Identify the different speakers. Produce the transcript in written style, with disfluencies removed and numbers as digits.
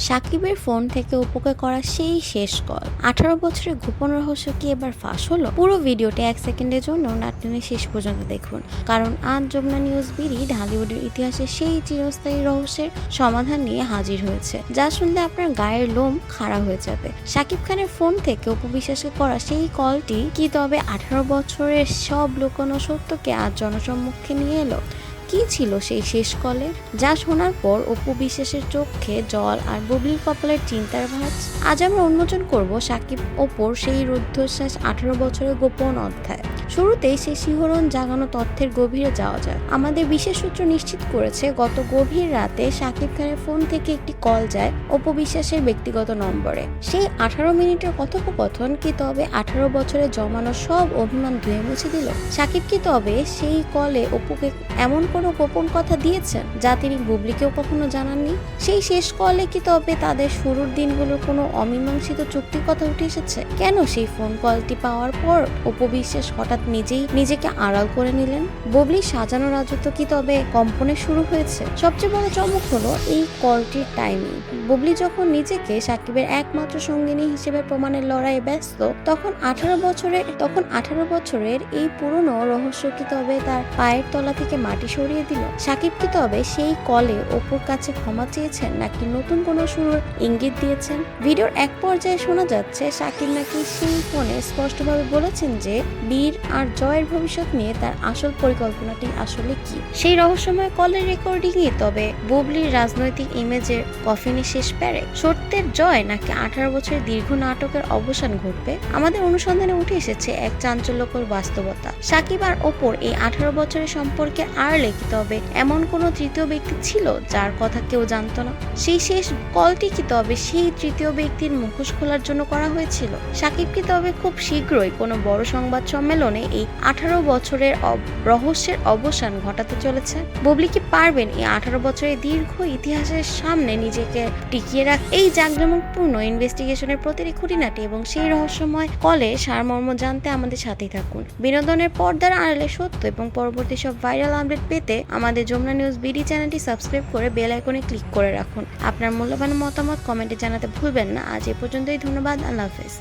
Speaker 1: সাকিবের ফোন থেকে অপুকে করা সেই শেষ কল 18 বছরের গোপন রহস্য কি এবার ফাঁস হলো? পুরো ভিডিওটি 1 সেকেন্ডের জন্য না টেনে শেষ পর্যন্ত দেখুন, কারণ আজ যমুনা নিউজ বিডি ঢালিউডের ইতিহাসে সেই চিরস্থায়ী রহস্যের সমাধান নিয়ে হাজির হয়েছে, যা শুনলে আপনার গায়ের লোম খাড়া হয়ে যাবে। সাকিব খানের ফোন থেকে অপু বিশ্বাসকে করা সেই কলটি কি তবে 18 বছরের সব লুকানো সত্যকে আজ জনসম্মুখে নিয়ে এলো? কি ছিল সেই শেষ কলে, যা শোনার পর অপু বিশ্বাসের চোখে জল আর বুবলির কপালের চিন্তার ভাঁজ? আজ আমরা উন্মোচন করব সাকিব অপুর সেই রুদ্ধশ্বাস 18 বছরের গোপন অধ্যায়। শুরুতেই সেই শিহরণ জাগানো তথ্যের গভীরে যাওয়া যায়। আমাদের বিশেষ সূত্র নিশ্চিত করেছে, গত গভীর রাতে সাকিব খানের ফোন থেকে একটি কল যায় অপু বিশ্বাসের ব্যক্তিগত নম্বরে। সেই 18 মিনিটের কথোপকথন কি তবে 18 বছরে জমানো সব অভিমান ধুয়ে মুছে দিল? সাকিব কি তবে সেই কলে অপুকে এমন কোনো গোপন কথা দিয়েছেন যা তিনি বুবলিকেও কখনো জানাননি? সেই শেষ কলে কি তবে তাদের শুরুর দিনগুলোর কোনো অমীমাংসিত চুক্তির কথা উঠে এসেছে? কেন সেই ফোন কলটি পাওয়ার পর অপু বিশ্বাস হঠাৎ নিজেই নিজেকে আড়াল করে নিলেন? বুবলির সাজানো রাজত্ব কি তবে কম্পনে শুরু হয়েছে? সবচেয়ে বড় চমক হলো এই কলটির টাইমিং। বুবলি যখন নিজেকে সাকিবের একমাত্র সঙ্গিনী হিসেবে প্রমাণের লড়াইয়ে ব্যস্ত, তখন 18 বছরের এই পুরনো রহস্য কি তবে তার পায়ের তলা থেকে মাটি সরিয়ে দিল? সাকিব কি তবে সেই কলে অপুর কাছে ক্ষমা চেয়েছেন, নাকি নতুন কোনো শুরুর ইঙ্গিত দিয়েছেন? ভিডিওর এক পর্যায়ে শোনা যাচ্ছে সাকিব নাকি সেই ফোনে স্পষ্টভাবে বলেছেন যে বীর আর জয়ের ভবিষ্যৎ নিয়ে তার আসল পরিকল্পনাটি আসলে কি। সেই রহস্যময় কলের রেকর্ডিং এ তবে বুবলির রাজনৈতিক ইমেজের কফিনে শেষ প্যারে সত্যের জয়, নাকি 18 বছরের দীর্ঘ নাটকের অবসান ঘটবে? আমাদের অনুসন্ধানে উঠে এসেছে এক চাঞ্চল্যকর বাস্তবতা। সাকিব আর অপুর এই 18 বছরের সম্পর্কে আড়লে কি তবে এমন কোনো তৃতীয় ব্যক্তি ছিল যার কথা কেউ জানতো না? সেই শেষ কলটি কি তবে সেই তৃতীয় ব্যক্তির মুখোশ খোলার জন্য করা হয়েছিল? সাকিব কি তবে খুব শীঘ্রই কোনো বড় সংবাদ সম্মেলনে এই 18 বছরের রহস্যের অবসান ঘটাতে চলেছে? বুবলি কি পারবেন এই 18 বছরের দীর্ঘ ইতিহাসের সামনে নিজেকে টিকিয়ে রাখ? এই জাঁকজমকপূর্ণ ইনভেস্টিগেশনের প্রতিটি খুঁটিনাটি এবং সেই রহস্যময় কলে সারমর্ম জানতে আমাদের সাথেই থাকুন। বিনোদনের পর্দার আড়ালে সত্য এবং পরবর্তী সব ভাইরাল আপডেট পেতে আমাদের যমুনা নিউজ বিডি চ্যানেলটি সাবস্ক্রাইব করে বেল আইকনে ক্লিক করে রাখুন। আপনার মূল্যবান মতামত কমেন্টে জানাতে ভুলবেন না। আজ এ পর্যন্তই, ধন্যবাদ, আল্লাহ হাফেজ।